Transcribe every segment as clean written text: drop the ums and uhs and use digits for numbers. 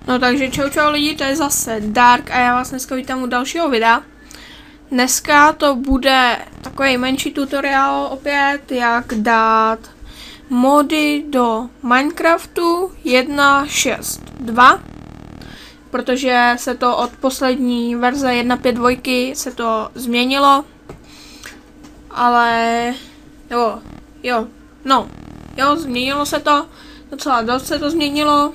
No takže čau lidi, to je zase Dark a já vás dneska vítám u dalšího videa. Dneska to bude takový menší tutoriál opět, jak dát mody do Minecraftu 1.6.2. Protože se to od poslední verze 1.5.2 se to změnilo. Ale změnilo se to, docela dost se to změnilo.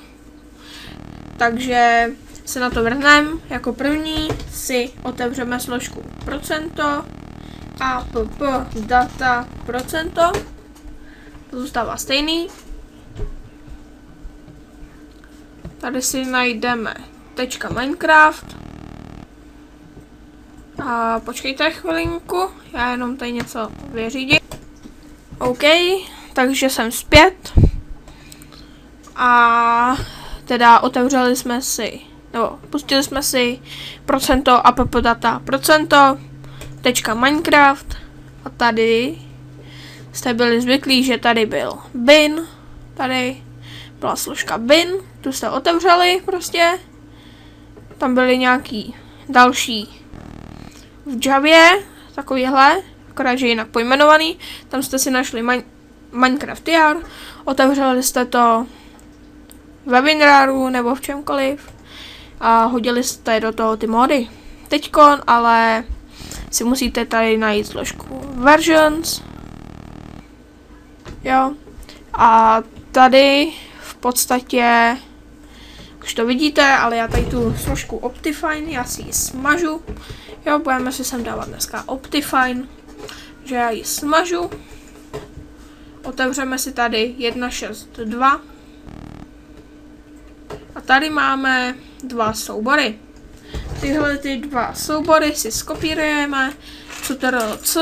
Takže se na to vrhneme. Jako první si otevřeme složku procento app data procento. To zůstává stejný. Tady si najdeme .minecraft. A počkejte chvilinku, já jenom tady něco vyřídím. OK, takže jsem zpět. A teda otevřeli jsme si, nebo pustili jsme si procento app data procento .minecraft a tady jste byli zvyklí, že tady byl bin, tady byla složka bin, tu jste otevřeli prostě, tam byly nějaký další v Javě, takovýhle, akorát že jinak pojmenovaný, tam jste si našli Minecraft TR, otevřeli jste to ve WinRARu nebo v čemkoliv a hodili jste do toho ty mody. Teďkon ale si musíte tady najít složku versions, jo, a tady v podstatě už to vidíte, ale já tady tu složku Optifine, já si ji smažu, jo, budeme si sem dávat dneska Optifine, že já ji smažu, otevřeme si tady 1.6.2 a tady máme dva soubory. Tyhle ty dva soubory si skopírujeme, Ctrl+C,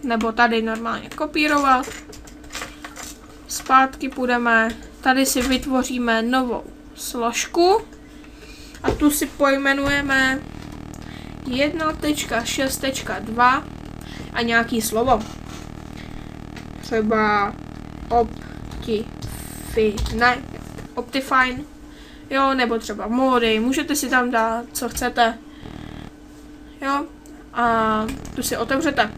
nebo tady normálně kopírovat. Zpátky půjdeme, tady si vytvoříme novou složku a tu si pojmenujeme 1.6.2 a nějaký slovo. Třeba Optifine, jo, nebo třeba mody, můžete si tam dát, co chcete, jo, a tu si otevřete.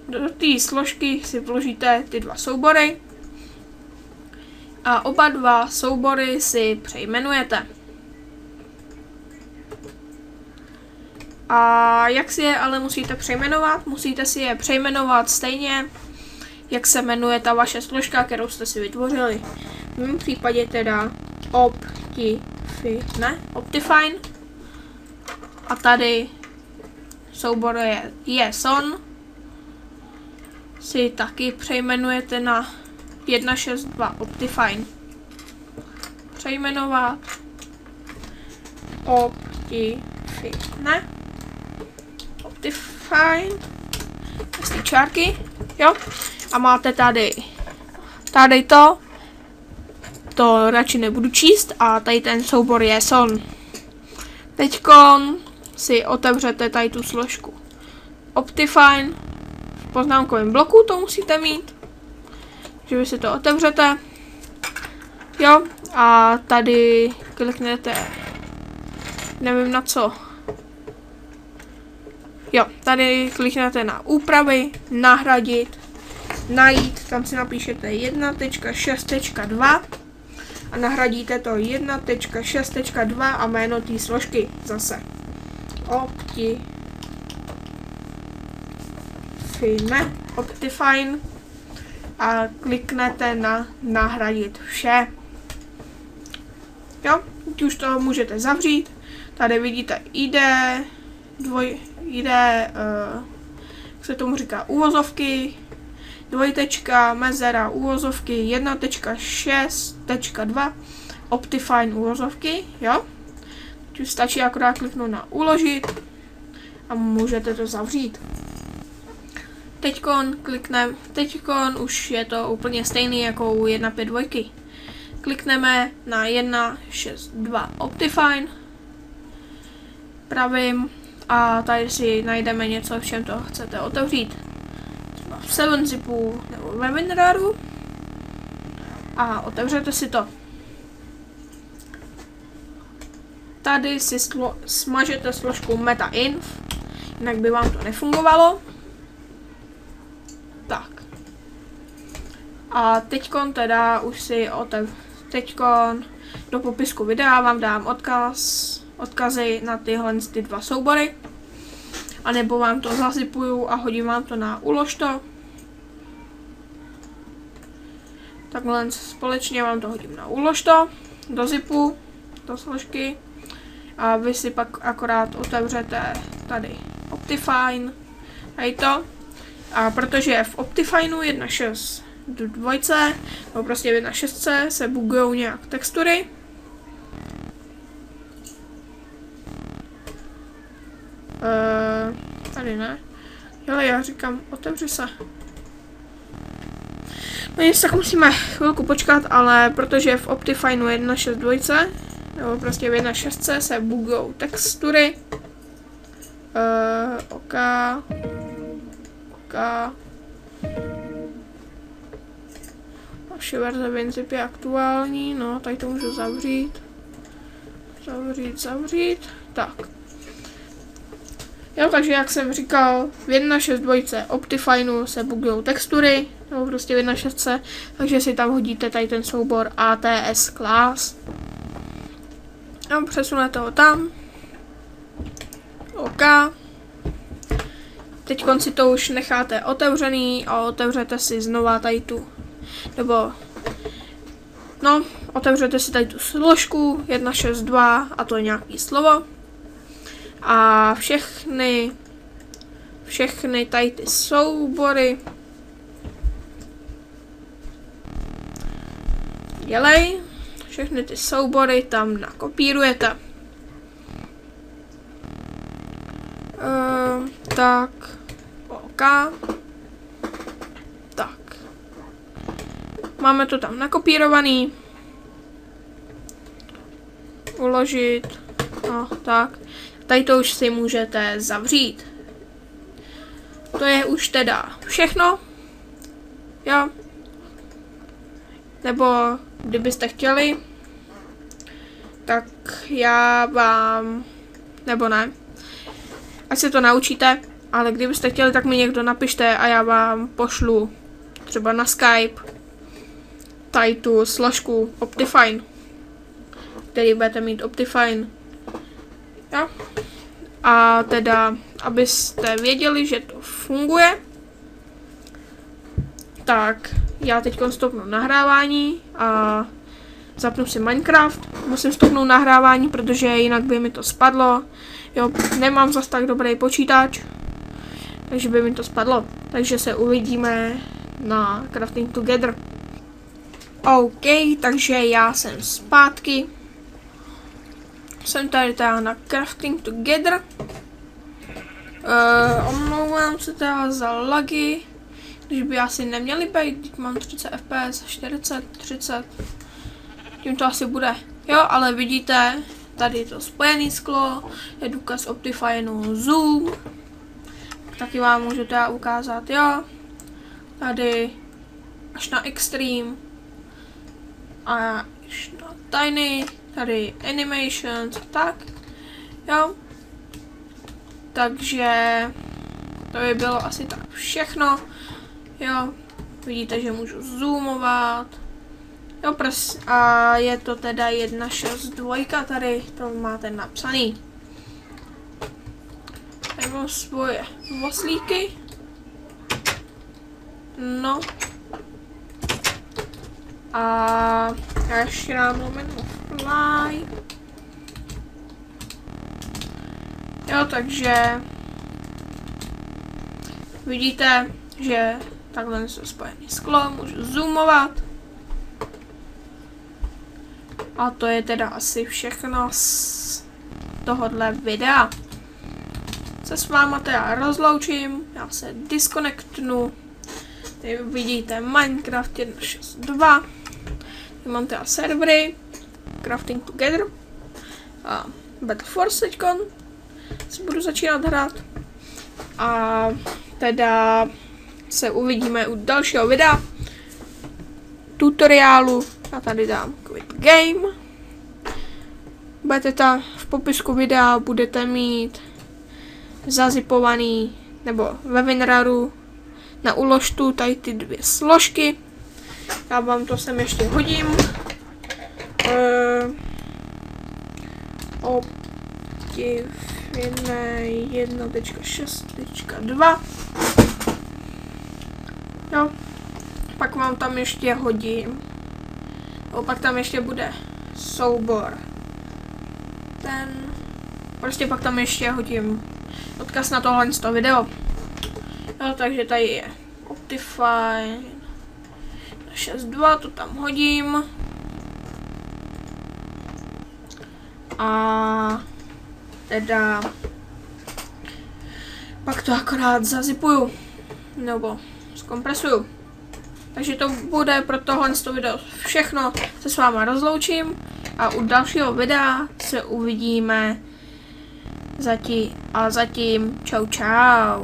Do té složky si vložíte ty dva soubory a oba dva soubory si přejmenujete. A jak si je ale musíte přejmenovat? Musíte si je přejmenovat stejně, jak se jmenuje ta vaše složka, kterou jste si vytvořili. V mém případě teda Optifine. A tady soubor je son. Si taky přejmenujete na 1.6.2 Optifine. Přejmenovat Optifine. Ty čárky, jo. A máte tady to radši nebudu číst a tady ten soubor je son. Teďkon si otevřete tady tu složku Optifine, v poznámkovém bloku to musíte mít, že vy si to otevřete, jo, a tady kliknete, nevím na co, jo, tady kliknete na úpravy, nahradit, najít, tam si napíšete 1.6.2 a nahradíte to 1.6.2 a jméno té složky zase Optifine a kliknete na nahradit vše. Jo, teď už to můžete zavřít. Tady vidíte ID, jak se tomu říká, uvozovky, dvojtečka, mezera, uvozovky, 1.6.2, Optifine uvozovky, jo. Teď stačí akorát kliknout na uložit a můžete to zavřít. Teďkon už je to úplně stejný jako u 1.5.2. Klikneme na 1.6.2 Optifine pravým a tady si najdeme něco, v čem to chcete otevřít. Třeba v 7zipu nebo ve WinRARu a otevřete si to. tady si smažete složku meta-inf, jinak by vám to nefungovalo. Tak. A teďkon teda už si teďkon do popisku videa vám dám odkazy na tyhle ty dva soubory. A nebo vám to zazipuju a hodím vám to na ulož to. Takhle společně vám to hodím na ulož to, do zipu, do složky. A vy si pak akorát otevřete tady Optifine, tady to. A protože v Optifineu 1.6.2, nebo prostě v 1.6 se bugujou nějak textury. Tady ne. Hele, já říkám, otevři se. No nic, tak musíme chvilku počkat, ale protože v Optifineu 1.6.2, nebo prostě v 1.6 se bugujou textury. OK. Naše verze WinZip je aktuální, no, tady to můžu zavřít. Zavřít. Tak. Jo, takže jak jsem říkal, v 1.6.2 Optifineu se bugujou textury, nebo prostě v 1.6, takže si tam hodíte tady ten soubor ATS class. A přesunete ho tam. OK. Teď si to už necháte otevřený a otevřete si znova tady tu, nebo no, otevřete si tady tu složku 1.6.2 a to je nějaký slovo. A všechny tady ty soubory všechny ty soubory tam nakopírujete. Tak, OK. Tak. Máme to tam nakopírovaný. Uložit. No, tak. Tady to už si můžete zavřít. To je už teda všechno. Jo. Nebo kdybyste chtěli, tak já vám, nebo ne, ať se to naučíte, ale kdybyste chtěli, tak mi někdo napište a já vám pošlu třeba na Skype tady tu složku Optifine, který budete mít Optifine. Jo? A teda, abyste věděli, že to funguje, tak já teď stopnu nahrávání a zapnu si Minecraft. Musím stopnout nahrávání, protože jinak by mi to spadlo. Jo, nemám zas tak dobrý počítač, takže by mi to spadlo. Takže se uvidíme na Crafting Together. OK, takže já jsem zpátky. Jsem tady teda na Crafting Together. Omlouvám se teda za lagy, když by asi neměli být, teď mám 30 fps, 40, 30, tím to asi bude. Jo, ale vidíte, tady je to spojený sklo, je důkaz Optifineu Zoom, taky vám můžu teda ukázat, jo, tady až na Extreme a až na Tiny, tady Animations, tak, jo. Takže to by bylo asi tak všechno. Jo, vidíte, že můžu zoomovat. Jo, a je to teda 1.6.2, tady to máte napsaný. Tady mám svoje voslíky. No. A já ještě dám lomeno fly. Jo, takže vidíte, že takhle jsou spojený sklo, můžu zoomovat. A to je teda asi všechno z tohohle videa. Se s váma teda rozloučím, já se disconnectnu. Tady vidíte Minecraft 1.6.2. Tady mám teda servery, Crafting Together a Battle Force teďkon si budu začínat hrát. A teda se uvidíme u dalšího videa, tutoriálu. Já tady dám Quit Game. Budete tam v popisku videa budete mít zazipovaný, nebo ve WinRaru na uložtu tady ty 2 složky. Já vám to sem ještě hodím. Optifiné 1.6.2. Jo. Pak vám tam ještě hodím. Pak tam ještě bude soubor. Prostě pak tam ještě hodím odkaz na tohle video. No, takže tady je Optifine 6.2, to tam hodím. A teda pak to akorát zazipuju nebo zkompresuju. Takže to bude pro tohle video všechno. Se s váma rozloučím a u dalšího videa se uvidíme. Zatím čau čau.